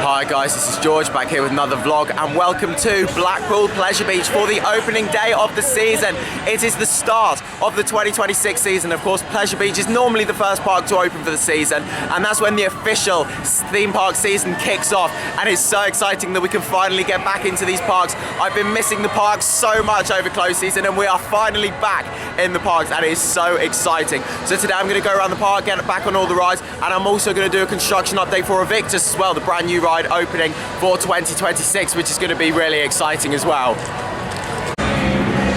Hi guys, this is George back here with another vlog and welcome to Blackpool Pleasure Beach for the opening day of the season. It is the start of the 2026 season. Of course, Pleasure Beach is normally the first park to open for the season, and that's when the official theme park season kicks off, and it's so exciting that we can finally get back into these parks. I've been missing the parks so much over close season and we are finally back in the parks and it is so exciting. So today I'm going to go around the park, get back on all the rides, and I'm also going to do a construction update for Evictus as well, the brand new ride opening for 2026, which is going to be really exciting as well.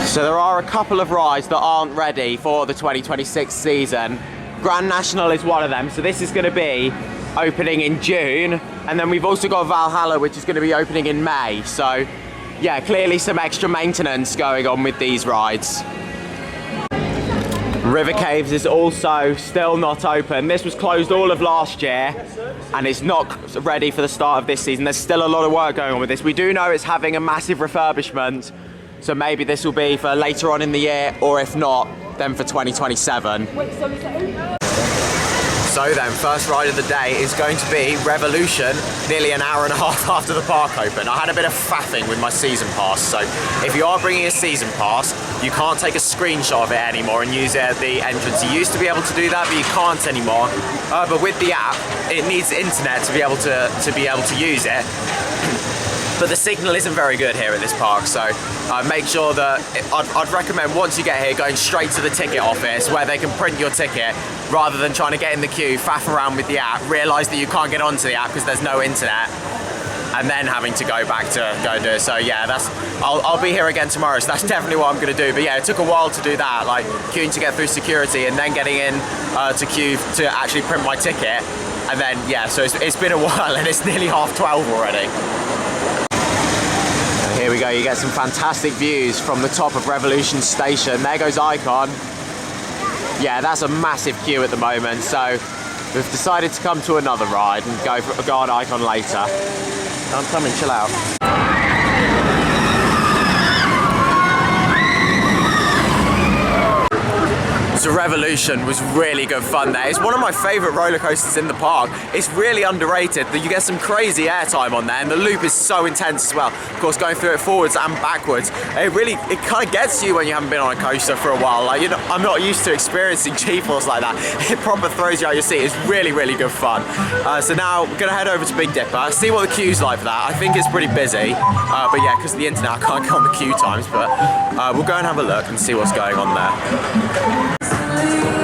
So there are a couple of rides that aren't ready for the 2026 season. Grand National is one of them, so this is going to be opening in June, and then we've also got Valhalla, which is going to be opening in May. So yeah, clearly some extra maintenance going on with these rides. River Caves is also still not open. This was closed all of last year and it's not ready for the start of this season. There's still a lot of work going on with this. We do know it's having a massive refurbishment, so maybe this will be for later on in the year, or if not, then for 2027. So then, first ride of the day is going to be Revolution, nearly an hour and a half after the park opened. I had a bit of faffing with my season pass, so if you are bringing a season pass, you can't take a screenshot of it anymore and use it at the entrance. You used to be able to do that, but you can't anymore. But with the app, it needs internet to be able to use it. But the signal isn't very good here at this park, so make sure that I'd recommend once you get here going straight to the ticket office where they can print your ticket, rather than trying to get in the queue, faff around with the app, realise that you can't get onto the app because there's no internet, and then having to go back to go do it. So yeah, I'll be here again tomorrow, so that's definitely what I'm going to do. But yeah, it took a while to do that, like queuing to get through security and then getting in to queue to actually print my ticket, and then yeah, so it's been a while and it's nearly 12:30 already. Here we go, you get some fantastic views from the top of Revolution Station. There goes Icon. Yeah, that's a massive queue at the moment, so we've decided to come to another ride and go on Icon later. I'm coming, chill out. So Revolution was really good fun there. It's one of my favourite roller coasters in the park. It's really underrated. You get some crazy airtime on there, and the loop is so intense as well. Of course, going through it forwards and backwards, it kind of gets you when you haven't been on a coaster for a while. Like, I'm not used to experiencing G-force like that. It proper throws you out your seat. It's really, really good fun. So now we're gonna head over to Big Dipper, see what the queue's like for that. I think it's pretty busy, but yeah, because of the internet, I can't get on the queue times. But we'll go and have a look and see what's going on there.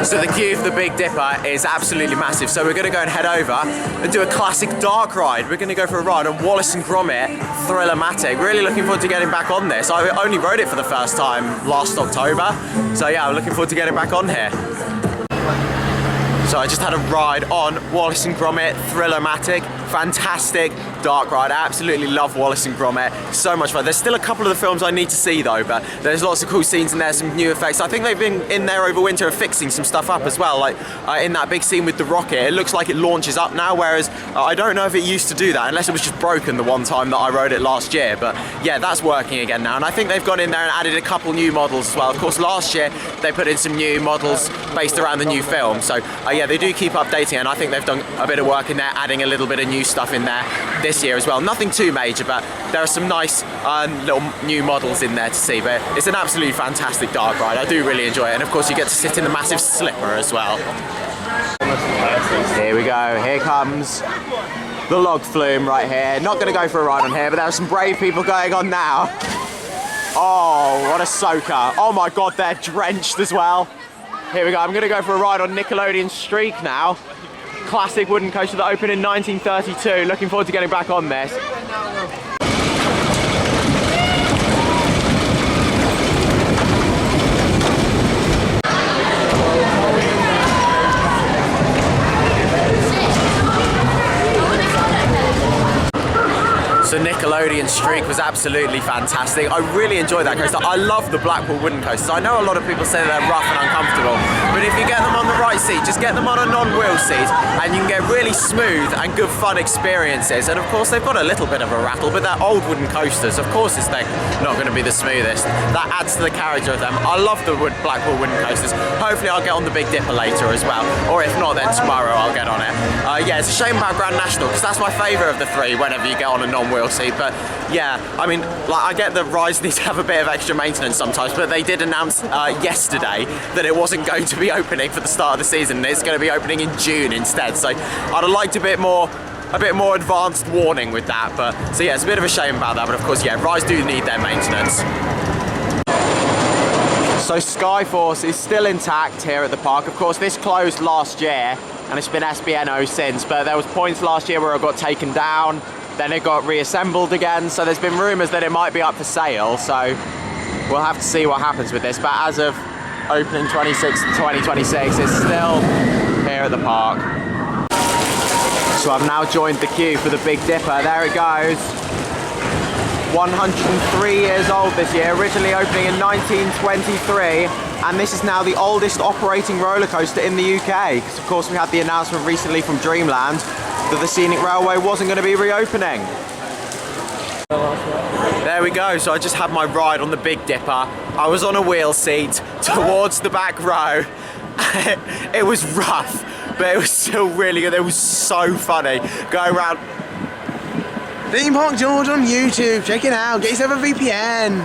So the queue for the Big Dipper is absolutely massive, so we're going to go and head over and do a classic dark ride. We're going to go for a ride on Wallace & Gromit Thrill-O-Matic. Really looking forward to getting back on this. I only rode it for the first time last October, so yeah, I'm looking forward to getting back on here. So I just had a ride on Wallace & Gromit Thrill-O-Matic. Fantastic dark ride. I absolutely love Wallace & Gromit. So much fun. There's still a couple of the films I need to see though, but there's lots of cool scenes in there, some new effects. I think they've been in there over winter and fixing some stuff up as well, like in that big scene with the rocket. It looks like it launches up now, whereas I don't know if it used to do that, unless it was just broken the one time that I rode it last year. But yeah, that's working again now, and I think they've gone in there and added a couple new models as well. Of course, last year they put in some new models based around the new film, so yeah, they do keep updating, and I think they've done a bit of work in there, adding a little bit of new stuff in there this year as well. Nothing too major, but there are some nice little new models in there to see. But it's an absolutely fantastic dark ride. I do really enjoy it, and of course you get to sit in the massive slipper as well. Here we go, here comes the log flume right here. Not going to go for a ride on here, but there are some brave people going on now. Oh, what a soaker. Oh my god, they're drenched as well. Here we go, I'm going to go for a ride on Nickelodeon Streak now. Classic wooden coaster that opened in 1932. Looking forward to getting back on this. So Nickelodeon Streak was absolutely fantastic. I really enjoyed that coaster. I love the Blackpool wooden coasters. I know a lot of people say they're rough and uncomfortable, but if you get them on the right seat, just get them on a non-wheel seat, and you can get really smooth and good fun experiences. And of course, they've got a little bit of a rattle, but they're old wooden coasters. Of course, they're not going to be the smoothest. That adds to the character of them. I love the Blackpool wooden coasters. Hopefully, I'll get on the Big Dipper later as well, or if not, then tomorrow I'll get on it. Yeah, it's a shame about Grand National because that's my favourite of the three whenever you get on a non-wheel seat. But yeah, I mean, like, I get that rides need to have a bit of extra maintenance sometimes, but they did announce yesterday that it wasn't going to be opening for the start of the season. It's going to be opening in June instead. So I'd have liked a bit more advanced warning with that. But so yeah, it's a bit of a shame about that. But of course, yeah, rides do need their maintenance. So Skyforce is still intact here at the park. Of course, this closed last year and it's been SBNO since, but there was points last year where it got taken down, then it got reassembled again, so there's been rumours that it might be up for sale, so we'll have to see what happens with this. But as of opening 2026, it's still here at the park. So I've now joined the queue for the Big Dipper. There it goes. 103 years old this year, originally opening in 1923, and this is now the oldest operating roller coaster in the UK. Because of course we had the announcement recently from Dreamland that the Scenic Railway wasn't going to be reopening. There we go, so I just had my ride on the Big Dipper. I was on a wheel seat towards the back row. It was rough, but it was still really good. It was so funny going around. Theme Park George on YouTube, check it out, get yourself a VPN.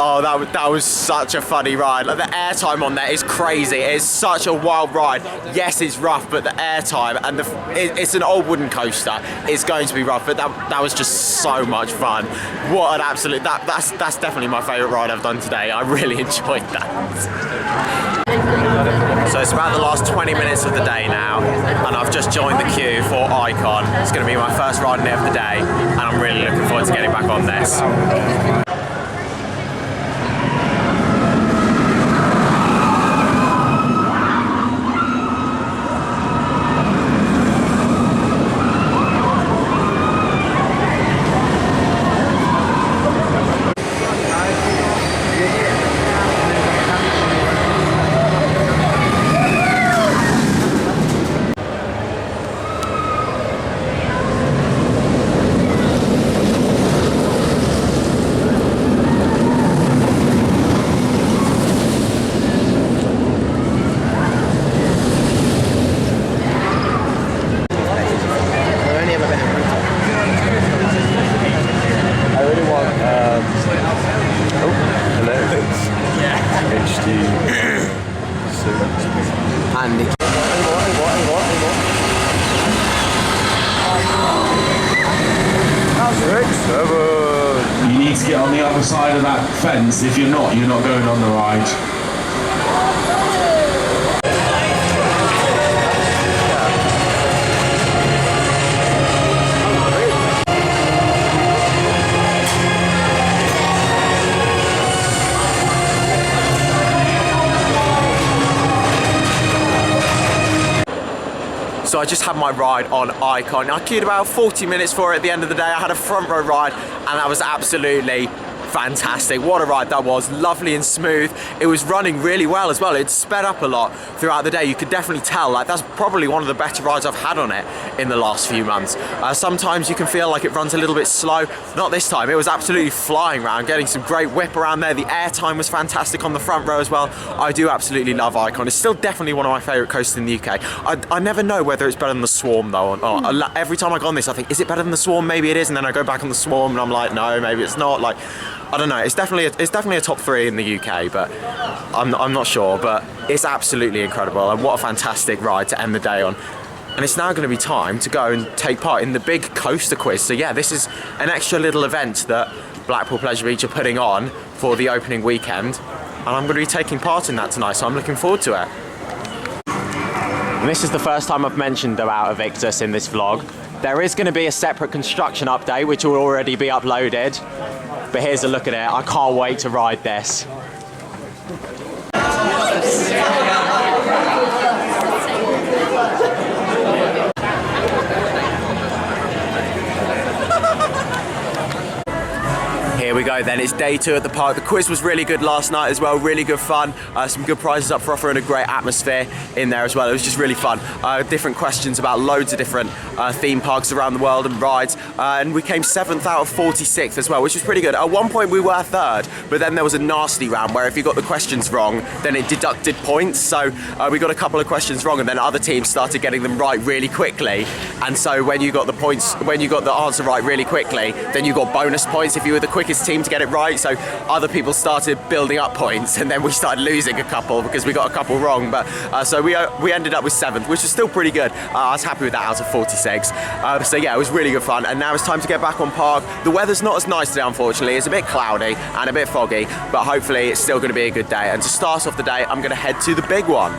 Oh, that was such a funny ride. Like, the airtime on there is crazy. It's such a wild ride. Yes, it's rough, but the airtime and it's an old wooden coaster. It's going to be rough, but that was just so much fun. What an absolute, that's definitely my favourite ride I've done today. I really enjoyed that. So it's about the last 20 minutes of the day now, and I've just joined the queue for Icon. It's going to be my first ride in it of the day, and I'm really looking forward to getting back on this. You need to get on the other side of that fence. If you're not going on the ride. So I just had my ride on Icon. I queued about 40 minutes for it at the end of the day. I had a front row ride and that was absolutely fantastic. What a ride that was. Lovely and smooth. It was running really well as well. It sped up a lot throughout the day. You could definitely tell, like, that's probably one of the better rides I've had on it in the last few months. Sometimes you can feel like it runs a little bit slow. Not this time. It was absolutely flying around, getting some great whip around there. The airtime was fantastic on the front row as well. I do absolutely love Icon. It's still definitely one of my favourite coasters in the UK. I never know whether it's better than the Swarm though or not. Every time I go on this I think, is it better than the Swarm? Maybe it is, and then I go back on the Swarm and I'm like, no, maybe it's not. Like, I don't know. It's definitely a top 3 in the UK, but I'm not sure. But it's absolutely incredible, and what a fantastic ride to end the day on. And it's now going to be time to go and take part in the big coaster quiz. So yeah, this is an extra little event that Blackpool Pleasure Beach are putting on for the opening weekend, and I'm going to be taking part in that tonight. So I'm looking forward to it. And this is the first time I've mentioned about Evictus in this vlog. There is going to be a separate construction update which will already be uploaded. But here's a look at it. I can't wait to ride this. we go then, it's day 2 at the park. The quiz was really good last night as well, really good fun. Some good prizes up for offer and a great atmosphere in there as well. It was just really fun. Different questions about loads of different theme parks around the world and rides. And we came 7th out of 46th as well, which was pretty good. At one point we were 3rd, but then there was a nasty round where if you got the questions wrong, then it deducted points. So we got a couple of questions wrong and then other teams started getting them right really quickly. And so when you got the points, when you got the answer right really quickly, then you got bonus points if you were the quickest team to get it right. So other people started building up points and then we started losing a couple because we got a couple wrong. But so we ended up with 7th, which was still pretty good. I was happy with that out of 46. So yeah, it was really good fun. And now it's time to get back on park. The weather's not as nice today, unfortunately. It's a bit cloudy and a bit foggy, but hopefully it's still going to be a good day. And to start off the day, I'm going to head to the big one.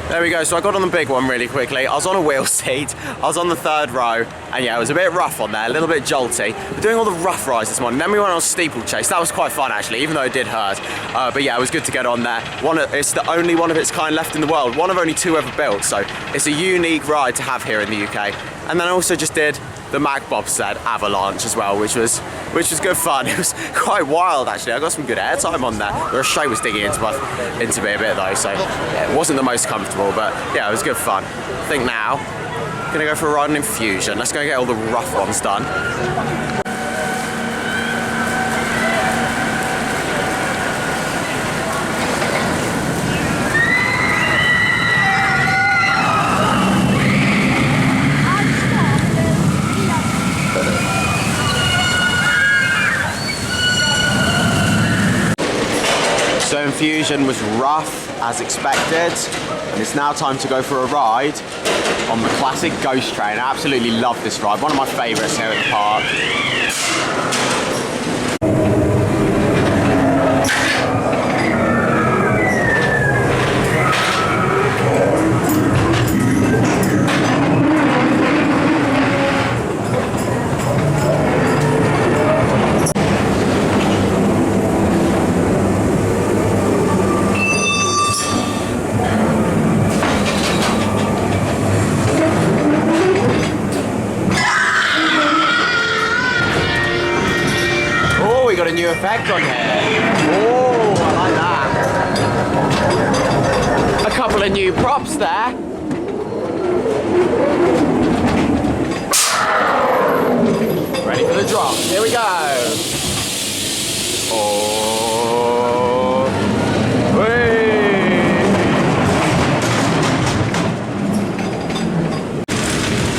There we go, so I got on the big one really quickly. I was on a wheel seat, I was on the 3rd row, and yeah, it was a bit rough on there, a little bit jolty. We're doing all the rough rides this morning. Then we went on a steeplechase. That was quite fun actually, even though it did hurt. But yeah, it was good to get on there. It's the only one of its kind left in the world, one of only 2 ever built, so it's a unique ride to have here in the UK. And then I also just did the Mac Bobsled Avalanche as well, which was good fun. It was quite wild actually. I got some good airtime on there. The restraint was digging into me a bit though, so yeah, it wasn't the most comfortable, but yeah, it was good fun. I think now I'm gonna go for a ride on Infusion. Let's go get all the rough ones done. So Infusion was rough as expected, and it's now time to go for a ride on the classic Ghost Train. I absolutely love this ride, one of my favourites here at the park. Got a new effect on here. Oh, I like that. A couple of new props there. Ready for the drop. Here we go. Oh. Whee.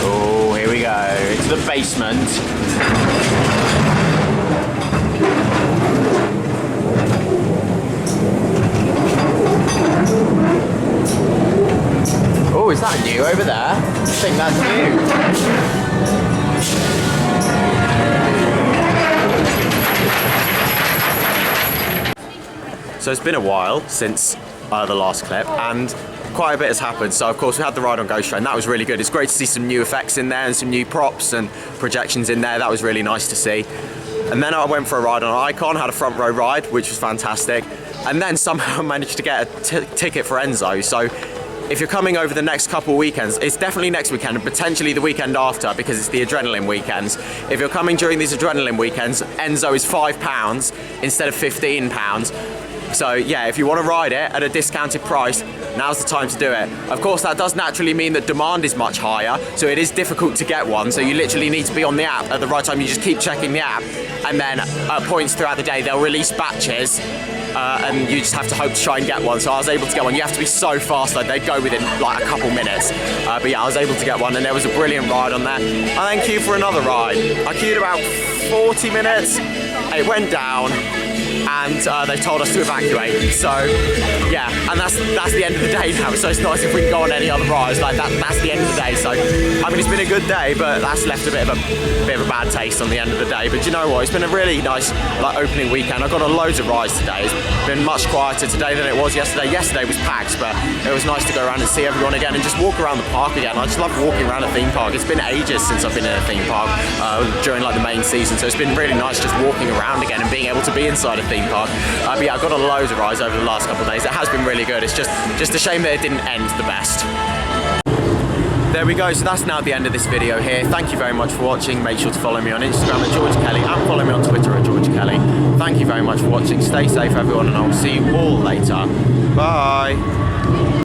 Oh, here we go. Into the basement. Oh, is that new over there? I think that's new. So it's been a while since the last clip, and quite a bit has happened. So of course we had the ride on Ghost Train. That was really good. It's great to see some new effects in there and some new props and projections in there. That was really nice to see. And then I went for a ride on Icon, had a front row ride, which was fantastic. And then somehow managed to get a ticket for Enzo. So if you're coming over the next couple of weekends, it's definitely next weekend and potentially the weekend after because it's the adrenaline weekends. If you're coming during these adrenaline weekends, Enzo is £5 instead of £15. So yeah, if you want to ride it at a discounted price, now's the time to do it. Of course, that does naturally mean that demand is much higher, so it is difficult to get one. So you literally need to be on the app at the right time. You just keep checking the app, and then at points throughout the day, they'll release batches, and you just have to hope to try and get one. So I was able to get one. You have to be so fast, like they go within like a couple minutes. But yeah, I was able to get one, and there was a brilliant ride on there. I then queued for another ride. I queued about 40 minutes. It went down. and they told us to evacuate. So yeah, and that's the end of the day now. So it's not as if we can go on any other rides. Like that's the end of the day. So I mean, it's been a good day, but that's left a bit of a bad taste on the end of the day. But do you know what? It's been a really nice like opening weekend. I've gone on loads of rides today. It's been much quieter today than it was yesterday. Yesterday was packed, but it was nice to go around and see everyone again and just walk around the park again. I just love walking around a theme park. It's been ages since I've been in a theme park during like the main season, so it's been really nice just walking around again and being able to be inside a theme park. But yeah, I've got on loads of rides over the last couple of days. It has been really good. It's just a shame that it didn't end the best. There we go, so that's now the end of this video here. Thank you very much for watching. Make sure to follow me on Instagram at George Kelly and follow me on Twitter at George Kelly. Thank you very much for watching. Stay safe everyone, and I'll see you all later. Bye.